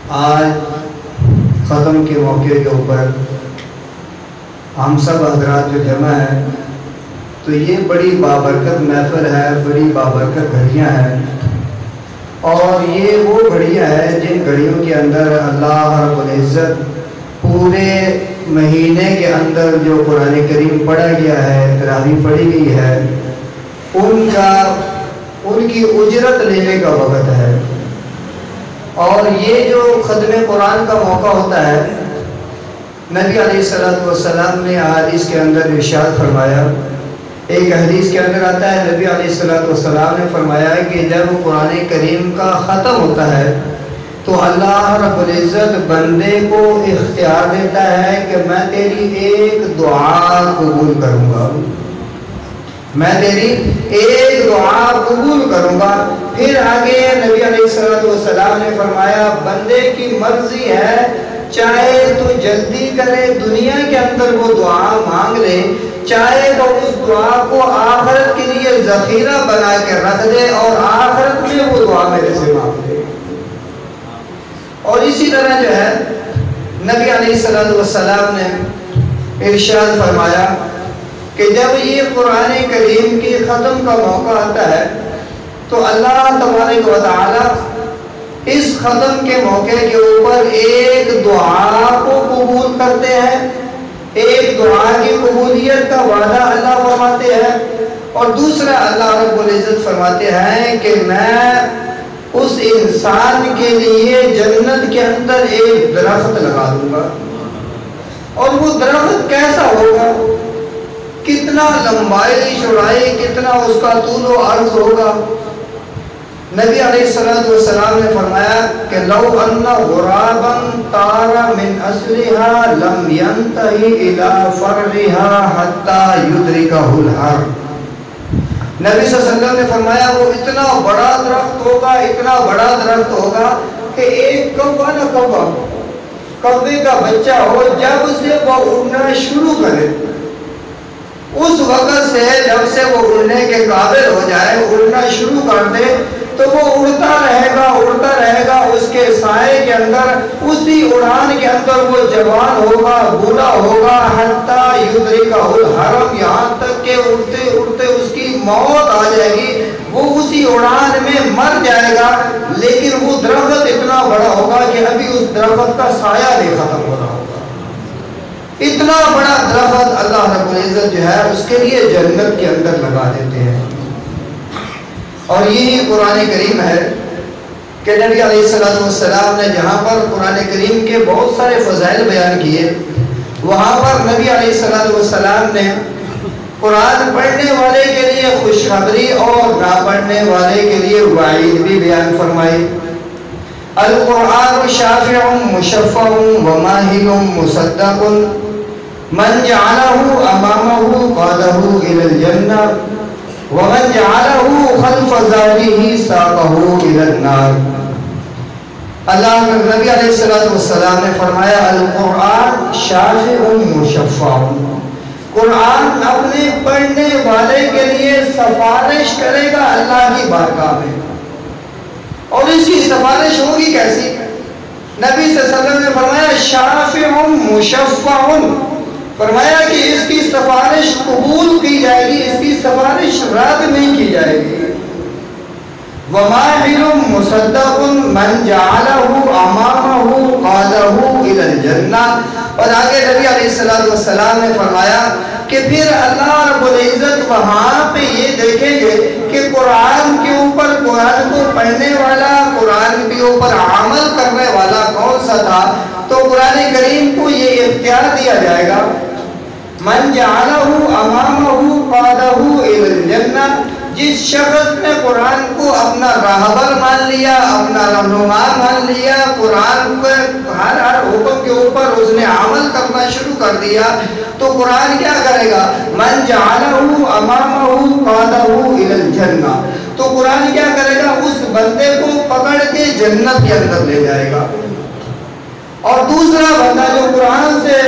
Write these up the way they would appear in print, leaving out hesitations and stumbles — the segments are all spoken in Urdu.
آج ختم کے موقع کے اوپر ہم سب حضرات جو جمع ہیں تو یہ بڑی بابرکت محفل ہے، بڑی بابرکت گھڑیاں ہیں، اور یہ وہ گھڑیاں ہیں جن گھڑیوں کے اندر اللہ رب العزت پورے مہینے کے اندر جو قرآن کریم پڑھا گیا ہے، تراویح پڑھی گئی ہے، ان کی اجرت لینے کا وقت ہے۔ اور یہ جو ختم قرآن کا موقع ہوتا ہے، نبی علیہ السلام نے حدیث کے اندر ارشاد فرمایا، ایک حدیث کے اندر آتا ہے نبی علیہ السلام نے فرمایا کہ جب قرآن کریم کا ختم ہوتا ہے تو اللہ رب العزت بندے کو اختیار دیتا ہے کہ میں تیری ایک دعا قبول کروں گا، میں تیری ایک دعا قبول کروں گا۔ پھر آگے نبی علیہ السلام نے فرمایا بندے کی مرضی ہے، چاہے تو جلدی کرے دنیا کے اندر وہ دعا مانگ لے، چاہے تو اس دعا کو آخرت کے لیے ذخیرہ بنا کے رکھ دے اور آخرت میں وہ دعا میرے سے مانگ لے۔ اور اسی طرح جو ہے نبی علیہ السلام نے ارشاد فرمایا کہ جب یہ قرآن کریم کی ختم کا موقع آتا ہے تو اللہ تبارک و تعالی اس ختم کے موقع کے اوپر ایک دعا کو قبول کرتے ہیں، ایک دعا کی قبولیت کا وعدہ اللہ فرماتے ہیں، اور دوسرا اللہ رب العزت فرماتے ہیں کہ میں اس انسان کے لیے جنت کے اندر ایک درخت لگا دوں گا۔ اور وہ درخت کیسا ہوگا، کتنا لمبائی چوڑائی، کتنا اس کا طول و عرض ہوگا؟ نبی علیہ السلام نے فرمایا کہ لو ان غرابا طار من اصلها لم ينتهي الى فرعها حتى يدركه الحر۔ نبی صلی اللہ علیہ وسلم نے فرمایا وہ اتنا بڑا درخت ہوگا، اتنا بڑا درخت ہوگا کہ ایک کوا نہ کوے کا بچہ ہو، جب سے وہ اڑنا شروع کرے اس وقت سے، جب سے وہ اڑنے کے قابل ہو جائے، اڑنا شروع کر دے تو وہ اڑتا رہے گا اس کے سائے کے اندر، اسی اڑان کے اندر وہ جوان ہوگا، بوڑھا ہوگا، حتی یدرکہ الحرم، یہاں تک کہ اڑتے اڑتے اس کی موت آ جائے گی، وہ اسی اڑان میں مر جائے گا، لیکن وہ درخت اتنا بڑا ہوگا کہ ابھی اس درخت کا سایہ نہیں ختم ہو رہا ہوگا۔ اتنا بڑا درخت اللہ رب العزت جو ہے اس کے لیے جنت کے اندر لگا دیتے ہیں۔ اور یہی قرآن کریم ہے کہ نبی علیہ السلام نے جہاں پر قرآن کریم کے بہت سارے فضائل بیان کیے، وہاں پر نبی علیہ السلام نے قرآن پڑھنے والے کے لیے خوشخبری اور نہ پڑھنے والے کے لیے وعید بھی بیان فرمائی۔ القرآن شافع مشفع وماہل مصدق من جعلہ امامہ قادہ الی الجنہ ومن جعلہ خلف ظہرہ ساقہ الی النار۔ اللہ نبی علیہ السلام نے فرمایا القرآن شافع مشفع، قرآن اپنے پڑھنے والے کے لیے سفارش کرے گا اللہ کی بارگاہ میں۔ اور اس کی سفارش ہوگی کیسی؟ نبی صلی اللہ علیہ وسلم نے فرمایا شافع مشفع، فرمایا کہ اس کی سفارش قبول کی جائے گی، اس کی سفارش رد نہیں کی جائے گی۔ وماہل مصدق من جعلہ امامہ قادہ الی الجنہ۔ اور آگے نبی علیہ السلام نے فرمایا کہ پھر اللہ رب العزت وہاں پہ یہ دیکھیں گے کہ قرآن کے اوپر، قرآن کو پڑھنے والا، قرآن کے اوپر عمل کرنے والا کون سا تھا؟ تو قرآن کریم کو یہ اختیار دیا جائے گا من جعلہ امامہ قادہ الی الجنہ، جس شخص نے قرآن کو اپنا راہبر مان لیا، اپنا رہنما مان لیا، قرآن کو ہر حکم کے اوپر اس نے عمل کرنا شروع کر دیا، تو قرآن کیا کرے گا؟ من جعلہ امامہ قادہ الی الجنہ، تو قرآن کیا کرے گا؟ اس بندے کو پکڑ کے جنت کے اندر لے جائے گا۔ اور دوسرا بندہ جو قرآن سے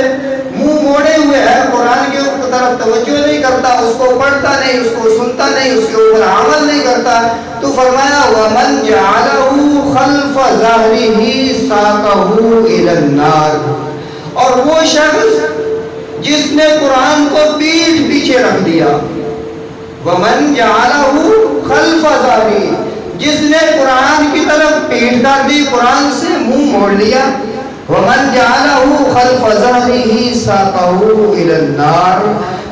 منہ موڑے ہوئے ہے، قرآن کے طرف توجہ نہیں کرتا، اس کو پڑھتا نہیں، اس کو سنتا نہیں، اس کے اوپر عمل نہیں کرتا، تو فرمایا وَمَنْ جَعَلَهُ خَلْفَ ظَهْرِهِ ساقہو الی النار، اور وہ شخص جس نے قرآن کو پیٹھ پیچھے رکھ دیا، ومن جعلہ خلف ظہری، جس نے قرآن کی طرف پیٹھ کر دی، قرآن سے منہ موڑ لیا، ومن جعلہ خلف ظہرہ ساقہو الی النار،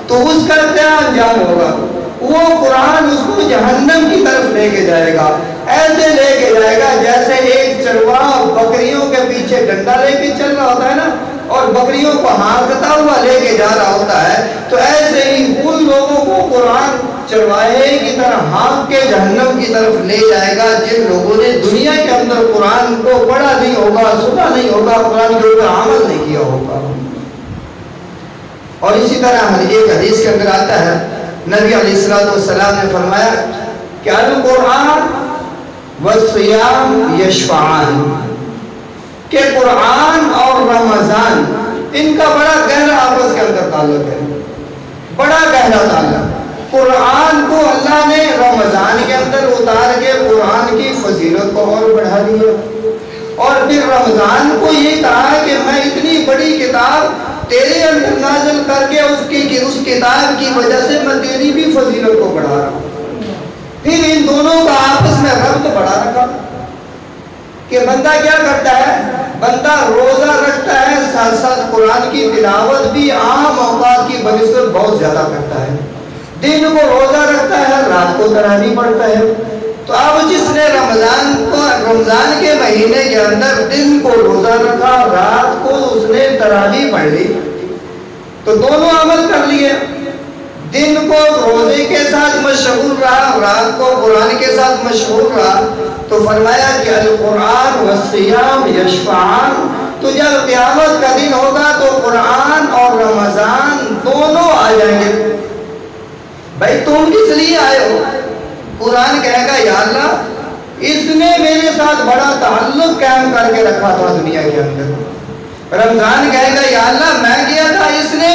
تو اس کا کیا انجام ہوگا؟ وہ قرآن اس کو جہنم کی طرف لے کے جائے گا، ایسے لے کے جائے گا جیسے ایک چرواہا بکریوں کے پیچھے ڈنڈا لے کے چل رہا ہوتا ہے نا، اور بکریوں کو ہانکتا ہوا لے کے جا رہا ہوتا ہے، تو ایسے ہی ان لوگوں کو قرآن چرواہے کی طرح ہانک کے جہنم کی طرف لے جائے گا جن لوگوں نے دنیا کے اندر قرآن کو پڑھا نہیں ہوگا، سنا نہیں ہوگا، قرآن کے اوپر عمل نہیں کیا ہوگا۔ اور اسی طرح ایک حدیث کے اندر آتا ہے، نبی علیہ السلام نے فرمایا کہ القرآن والصیام یشفعان، کہ قرآن اور رمضان ان کا بڑا گہرا آپس کے اندر تعلق ہے، بڑا گہرا تعلق۔ قرآن کو اللہ نے رمضان کے اندر اتار کے قرآن کی فضیلت کو اور بڑھا دیا، اور پھر رمضان کو یہ کہا کہ میں اتنی بڑی کتاب تیرے اندر نازل کر کے اس کتاب کی وجہ سے میں تیری بھی فضیلت کو بڑھا رہا ہوں۔ پھر ان دونوں کا آپس میں ربط بڑھا رکھا کہ بندہ کیا کرتا ہے، بندہ روزہ رکھتا ہے، ساتھ ساتھ قرآن کی تلاوت بھی عام اوقات کی بنسبت بہت زیادہ کرتا ہے، دن کو روزہ رکھتا ہے، رات کو تراویح پڑھتا ہے۔ تو اب جس نے رمضان کے مہینے کے اندر دن کو روزہ رکھا، رات کو اس نے تراویح پڑھ لی، تو دونوں عمل کر لیے، دن کو روزے کے ساتھ مشغول رہا، رات کو قرآن کے ساتھ مشغول رہا، تو فرمایا کہ القرآن والصیام یشفعان، تو جب قیامت کا دن ہوگا تو قرآن اور رمضان دونوں آ جائیں گے۔ بھائی تم کس لیے آئے ہو؟ قرآن کہے گا یا اللہ اس نے میرے ساتھ بڑا تعلق قائم کر کے رکھا تھا دنیا کے اندر۔ رمضان کہے گا یا اللہ میں گیا تھا، اس نے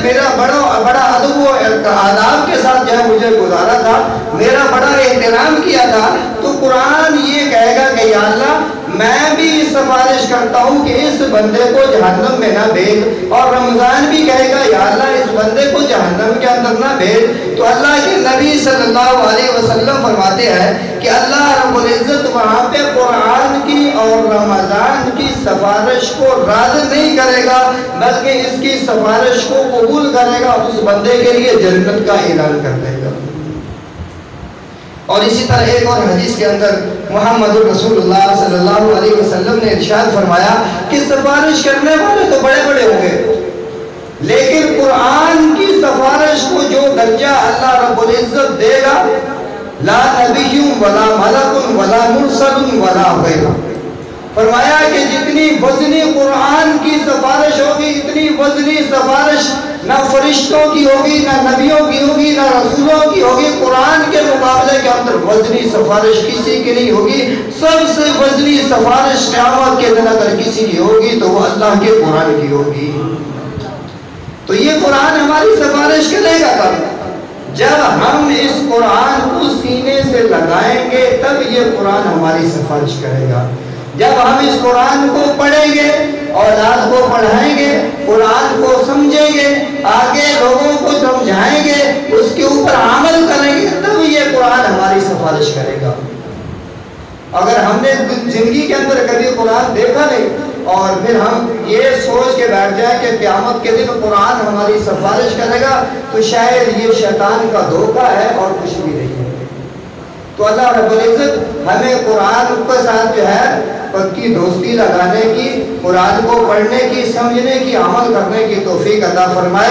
میرا بڑا ادب و آداب کے ساتھ جو ہے مجھے گزارا تھا، میرا بڑا احترام کیا تھا۔ تو قرآن یہ کہے گا کہ یا اللہ میں بھی سفارش کرتا ہوں کہ اس بندے کو جہنم میں نہ بھیج، اور رمضان بھی کہے گا یا اللہ اس بندے کو جہنم کے اندر نہ بھیج۔ تو اللہ کے نبی صلی اللہ علیہ وسلم فرماتے ہیں کہ اللہ رب العزت وہاں پہ قرآن کی اور رمضان کی سفارش کو رد نہیں کرے گا، بلکہ اس کی سفارش کو قبول کرے گا اور اس بندے کے لیے جنت کا اعلان کر دے گا۔ اور اسی طرح ایک اور حدیث کے اندر محمد رسول اللہ صلی اللہ علیہ وسلم نے ارشاد فرمایا کہ سفارش کرنے والے تو بڑے بڑے ہوں گے، لیکن قرآن کی سفارش کو جو درجہ اللہ رب العزت دے گا، لا نبی ولا ملک ولا مرسل ولا غیرہ، فرمایا کہ جتنی وزنی قرآن کی سفارش ہوگی، اتنی وزنی سفارش نہ فرشتوں کی ہوگی، نہ نبیوں کی ہوگی، نہ رسولوں کی ہوگی۔ قرآن کے مقابلے کے اندر وزنی سفارش کسی کی نہیں ہوگی۔ سب سے وزنی سفارش قیامت کے دن اگر کسی کی ہوگی تو وہ اللہ کے قرآن کی ہوگی۔ تو یہ قرآن ہماری سفارش کرے گا کب؟ جب ہم اس قرآن کو سینے سے لگائیں گے تب یہ قرآن ہماری سفارش کرے گا۔ جب ہم اس قرآن کو پڑھیں گے، اولاد کو پڑھائیں گے، قرآن کو سمجھیں گے، آگے لوگوں کو سمجھائیں گے، اس کے اوپر عمل کریں گے، تب یہ قرآن ہماری سفارش کرے گا۔ اگر ہم نے زندگی کے اندر کبھی قرآن دیکھا نہیں اور پھر ہم یہ سوچ کے بیٹھ جائیں کہ قیامت کے دن قرآن ہماری سفارش کرے گا، تو شاید یہ شیطان کا دھوکہ ہے اور کچھ بھی نہیں ہے۔ تو اللہ رب العزت ہمیں قرآن کے ساتھ جو ہے پکی دوستی لگانے کی، قرآن کو پڑھنے کی، سمجھنے کی، عمل کرنے کی توفیق عطا فرمائے۔